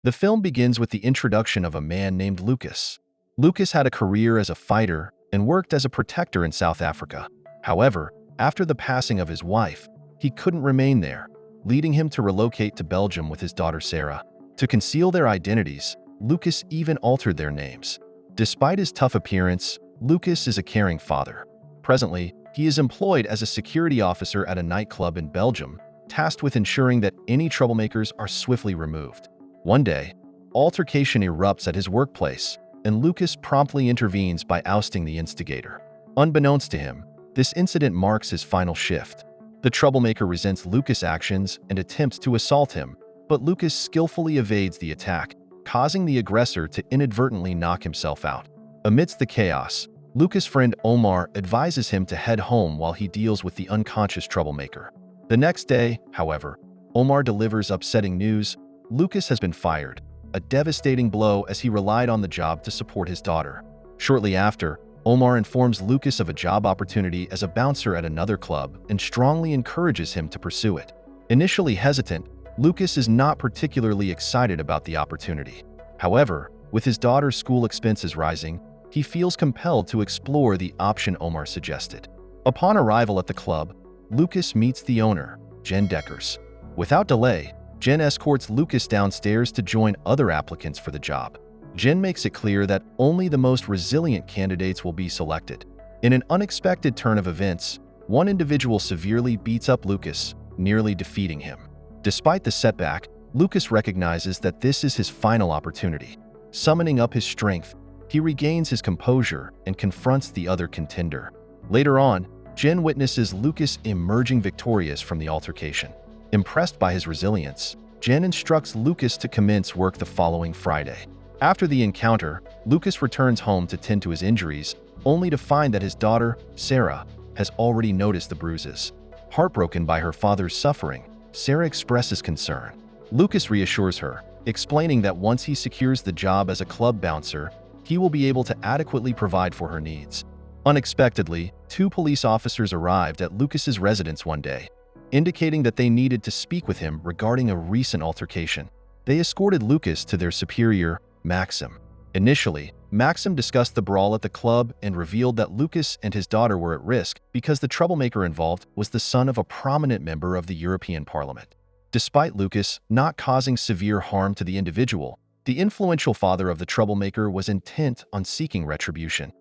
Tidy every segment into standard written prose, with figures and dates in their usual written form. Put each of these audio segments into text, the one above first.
The film begins with the introduction of a man named Lucas. Lucas had a career as a fighter and worked as a protector in South Africa. However, after the passing of his wife, he couldn't remain there, leading him to relocate to Belgium with his daughter Sarah. To conceal their identities, Lucas even altered their names. Despite his tough appearance, Lucas is a caring father. Presently, he is employed as a security officer at a nightclub in Belgium, tasked with ensuring that any troublemakers are swiftly removed. One day, altercation erupts at his workplace, and Lucas promptly intervenes by ousting the instigator. Unbeknownst to him, this incident marks his final shift. The troublemaker resents Lucas' actions and attempts to assault him, but Lucas skillfully evades the attack, causing the aggressor to inadvertently knock himself out. Amidst the chaos, Lucas' friend Omar advises him to head home while he deals with the unconscious troublemaker. The next day, however, Omar delivers upsetting news: Lucas has been fired, a devastating blow as he relied on the job to support his daughter. Shortly after, Omar informs Lucas of a job opportunity as a bouncer at another club and strongly encourages him to pursue it. Initially hesitant, Lucas is not particularly excited about the opportunity. However, with his daughter's school expenses rising, he feels compelled to explore the option Omar suggested. Upon arrival at the club, Lucas meets the owner, Jen Deckers. Without delay, Jen escorts Lucas downstairs to join other applicants for the job. Jen makes it clear that only the most resilient candidates will be selected. In an unexpected turn of events, one individual severely beats up Lucas, nearly defeating him. Despite the setback, Lucas recognizes that this is his final opportunity. Summoning up his strength, he regains his composure and confronts the other contender. Later on, Jen witnesses Lucas emerging victorious from the altercation. Impressed by his resilience, Jen instructs Lucas to commence work the following Friday. After the encounter, Lucas returns home to tend to his injuries, only to find that his daughter, Sarah, has already noticed the bruises. Heartbroken by her father's suffering, Sarah expresses concern. Lucas reassures her, explaining that once he secures the job as a club bouncer, he will be able to adequately provide for her needs. Unexpectedly, two police officers arrived at Lucas's residence one day, indicating that they needed to speak with him regarding a recent altercation. They escorted Lucas to their superior, Maxim. Initially, Maxim discussed the brawl at the club and revealed that Lucas and his daughter were at risk because the troublemaker involved was the son of a prominent member of the European Parliament. Despite Lucas not causing severe harm to the individual, the influential father of the troublemaker was intent on seeking retribution.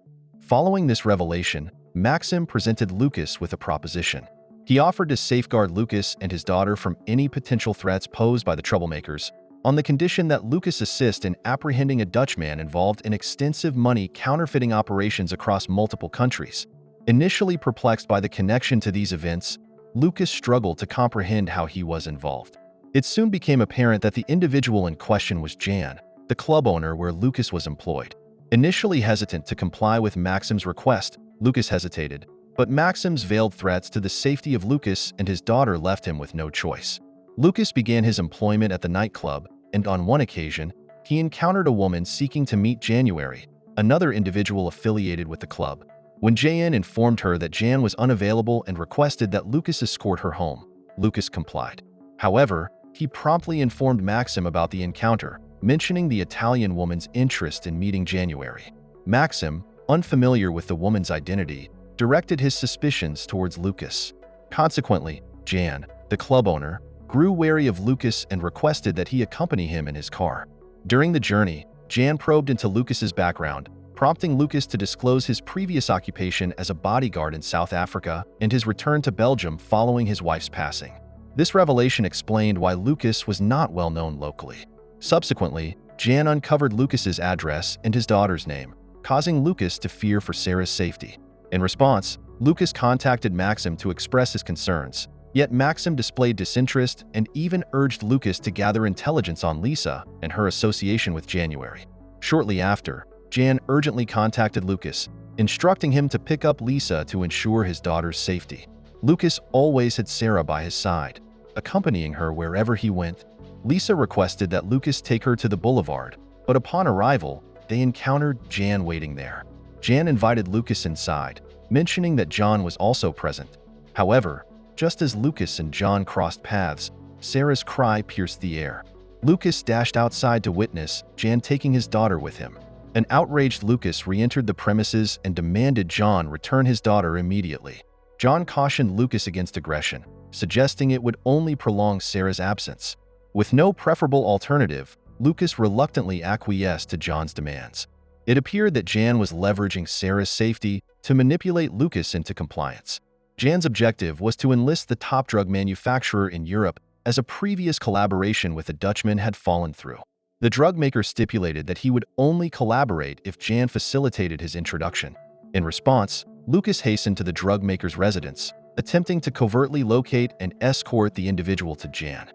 Following this revelation, Maxim presented Lucas with a proposition. He offered to safeguard Lucas and his daughter from any potential threats posed by the troublemakers, on the condition that Lucas assist in apprehending a Dutchman involved in extensive money counterfeiting operations across multiple countries. Initially perplexed by the connection to these events, Lucas struggled to comprehend how he was involved. It soon became apparent that the individual in question was Jan, the club owner where Lucas was employed. Initially hesitant to comply with Maxim's request, Lucas hesitated, but Maxim's veiled threats to the safety of Lucas and his daughter left him with no choice. Lucas began his employment at the nightclub, and on one occasion, he encountered a woman seeking to meet January, another individual affiliated with the club. When Jan informed her that Jan was unavailable and requested that Lucas escort her home, Lucas complied. However, he promptly informed Maxim about the encounter, mentioning the Italian woman's interest in meeting January. Maxim, unfamiliar with the woman's identity, directed his suspicions towards Lucas. Consequently, Jan, the club owner, grew wary of Lucas and requested that he accompany him in his car. During the journey, Jan probed into Lucas's background, prompting Lucas to disclose his previous occupation as a bodyguard in South Africa and his return to Belgium following his wife's passing. This revelation explained why Lucas was not well known locally. Subsequently, Jan uncovered Lucas's address and his daughter's name, causing Lucas to fear for Sarah's safety. In response, Lucas contacted Maxim to express his concerns, yet Maxim displayed disinterest and even urged Lucas to gather intelligence on Lisa and her association with January. Shortly after, Jan urgently contacted Lucas, instructing him to pick up Lisa to ensure his daughter's safety. Lucas always had Sarah by his side, accompanying her wherever he went. Lisa requested that Lucas take her to the boulevard, but upon arrival, they encountered Jan waiting there. Jan invited Lucas inside, mentioning that John was also present. However, just as Lucas and John crossed paths, Sarah's cry pierced the air. Lucas dashed outside to witness Jan taking his daughter with him. An outraged Lucas re-entered the premises and demanded John return his daughter immediately. John cautioned Lucas against aggression, suggesting it would only prolong Sarah's absence. With no preferable alternative, Lucas reluctantly acquiesced to John's demands. It appeared that Jan was leveraging Sarah's safety to manipulate Lucas into compliance. Jan's objective was to enlist the top drug manufacturer in Europe, as a previous collaboration with a Dutchman had fallen through. The drug maker stipulated that he would only collaborate if Jan facilitated his introduction. In response, Lucas hastened to the drug maker's residence, attempting to covertly locate and escort the individual to Jan.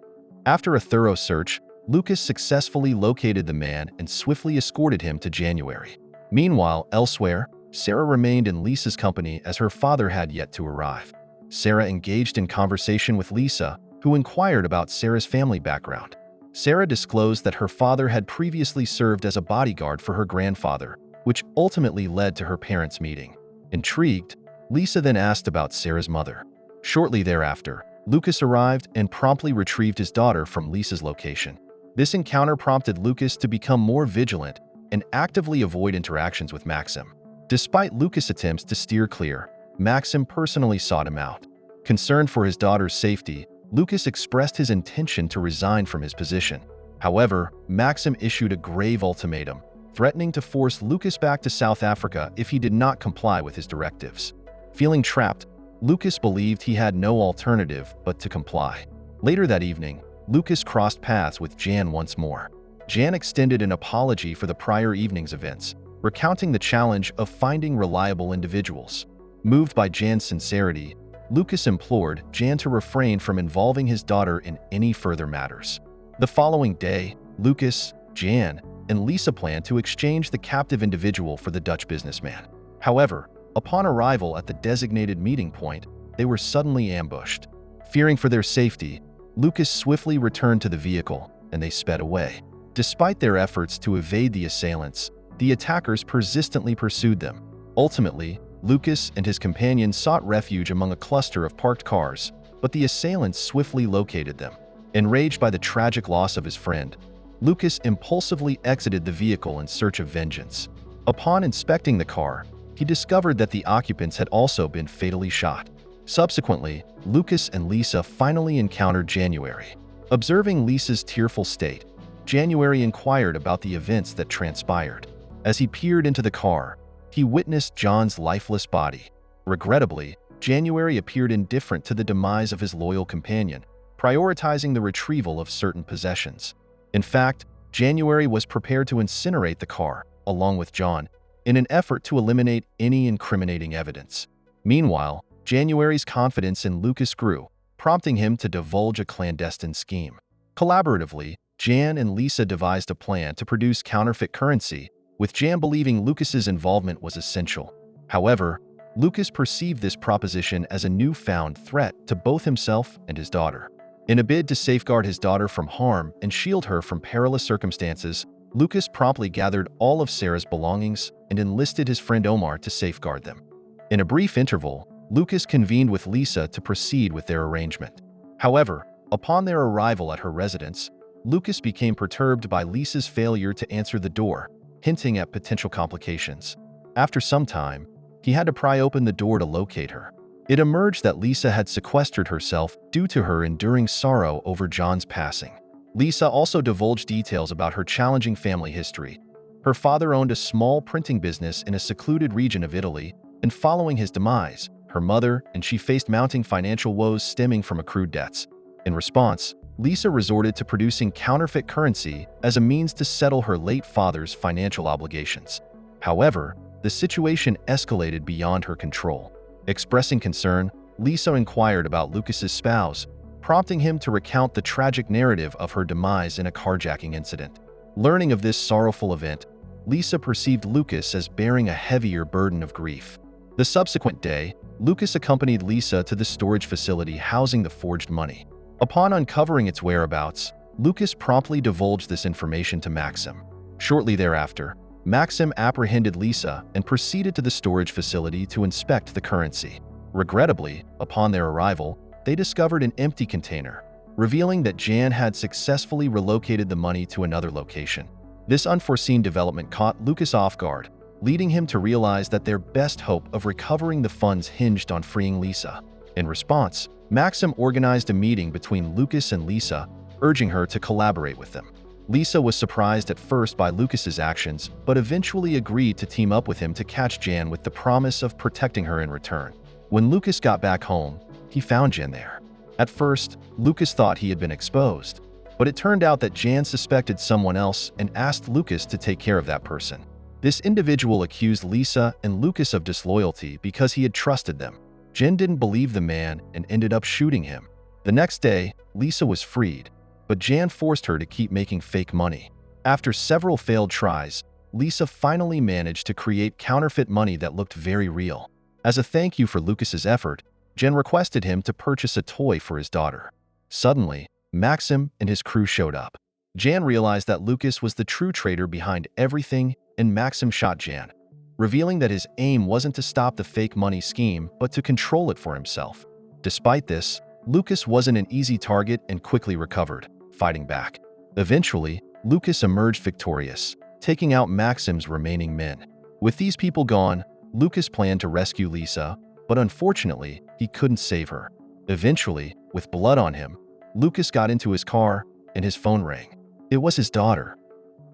After a thorough search, Lucas successfully located the man and swiftly escorted him to January. Meanwhile, elsewhere, Sarah remained in Lisa's company as her father had yet to arrive. Sarah engaged in conversation with Lisa, who inquired about Sarah's family background. Sarah disclosed that her father had previously served as a bodyguard for her grandfather, which ultimately led to her parents' meeting. Intrigued, Lisa then asked about Sarah's mother. Shortly thereafter, Lucas arrived and promptly retrieved his daughter from Lisa's location. This encounter prompted Lucas to become more vigilant and actively avoid interactions with Maxim. Despite Lucas' attempts to steer clear, Maxim personally sought him out. Concerned for his daughter's safety, Lucas expressed his intention to resign from his position. However, Maxim issued a grave ultimatum, threatening to force Lucas back to South Africa if he did not comply with his directives. Feeling trapped, Lucas believed he had no alternative but to comply. Later that evening, Lucas crossed paths with Jan once more. Jan extended an apology for the prior evening's events, recounting the challenge of finding reliable individuals. Moved by Jan's sincerity, Lucas implored Jan to refrain from involving his daughter in any further matters. The following day, Lucas, Jan, and Lisa planned to exchange the captive individual for the Dutch businessman. However, upon arrival at the designated meeting point, they were suddenly ambushed. Fearing for their safety, Lucas swiftly returned to the vehicle, and they sped away. Despite their efforts to evade the assailants, the attackers persistently pursued them. Ultimately, Lucas and his companions sought refuge among a cluster of parked cars, but the assailants swiftly located them. Enraged by the tragic loss of his friend, Lucas impulsively exited the vehicle in search of vengeance. Upon inspecting the car, he discovered that the occupants had also been fatally shot. Subsequently, Lucas and Lisa finally encountered January. Observing Lisa's tearful state, January inquired about the events that transpired. As he peered into the car, he witnessed John's lifeless body. Regrettably, January appeared indifferent to the demise of his loyal companion, prioritizing the retrieval of certain possessions. In fact, January was prepared to incinerate the car, along with John, in an effort to eliminate any incriminating evidence. Meanwhile, January's confidence in Lucas grew, prompting him to divulge a clandestine scheme. Collaboratively, Jan and Lisa devised a plan to produce counterfeit currency, with Jan believing Lucas's involvement was essential. However, Lucas perceived this proposition as a newfound threat to both himself and his daughter. In a bid to safeguard his daughter from harm and shield her from perilous circumstances, Lucas promptly gathered all of Sarah's belongings and enlisted his friend Omar to safeguard them. In a brief interval, Lucas convened with Lisa to proceed with their arrangement. However, upon their arrival at her residence, Lucas became perturbed by Lisa's failure to answer the door, hinting at potential complications. After some time, he had to pry open the door to locate her. It emerged that Lisa had sequestered herself due to her enduring sorrow over John's passing. Lisa also divulged details about her challenging family history. Her father owned a small printing business in a secluded region of Italy, and following his demise, her mother and she faced mounting financial woes stemming from accrued debts. In response, Lisa resorted to producing counterfeit currency as a means to settle her late father's financial obligations. However, the situation escalated beyond her control. Expressing concern, Lisa inquired about Lucas's spouse, prompting him to recount the tragic narrative of her demise in a carjacking incident. Learning of this sorrowful event, Lisa perceived Lucas as bearing a heavier burden of grief. The subsequent day, Lucas accompanied Lisa to the storage facility housing the forged money. Upon uncovering its whereabouts, Lucas promptly divulged this information to Maxim. Shortly thereafter, Maxim apprehended Lisa and proceeded to the storage facility to inspect the currency. Regrettably, upon their arrival, they discovered an empty container. revealing that Jan had successfully relocated the money to another location. This unforeseen development caught Lucas off guard, leading him to realize that their best hope of recovering the funds hinged on freeing Lisa. In response, Maxim organized a meeting between Lucas and Lisa, urging her to collaborate with them. Lisa was surprised at first by Lucas's actions, but eventually agreed to team up with him to catch Jan with the promise of protecting her in return. When Lucas got back home, he found Jan there. At first, Lucas thought he had been exposed, but it turned out that Jan suspected someone else and asked Lucas to take care of that person. This individual accused Lisa and Lucas of disloyalty because he had trusted them. Jen didn't believe the man and ended up shooting him. The next day, Lisa was freed, but Jan forced her to keep making fake money. After several failed tries, Lisa finally managed to create counterfeit money that looked very real. As a thank you for Lucas's effort, Jen requested him to purchase a toy for his daughter. Suddenly, Maxim and his crew showed up. Jan realized that Lucas was the true traitor behind everything, and Maxim shot Jan, revealing that his aim wasn't to stop the fake money scheme but to control it for himself. Despite this, Lucas wasn't an easy target and quickly recovered, fighting back. Eventually, Lucas emerged victorious, taking out Maxim's remaining men. With these people gone, Lucas planned to rescue Lisa, but unfortunately, he couldn't save her. Eventually, with blood on him, Lucas got into his car and his phone rang. It was his daughter.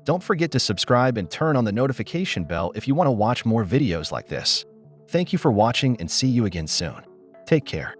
Don't forget to subscribe and turn on the notification bell if you want to watch more videos like this. Thank you for watching and see you again soon. Take care.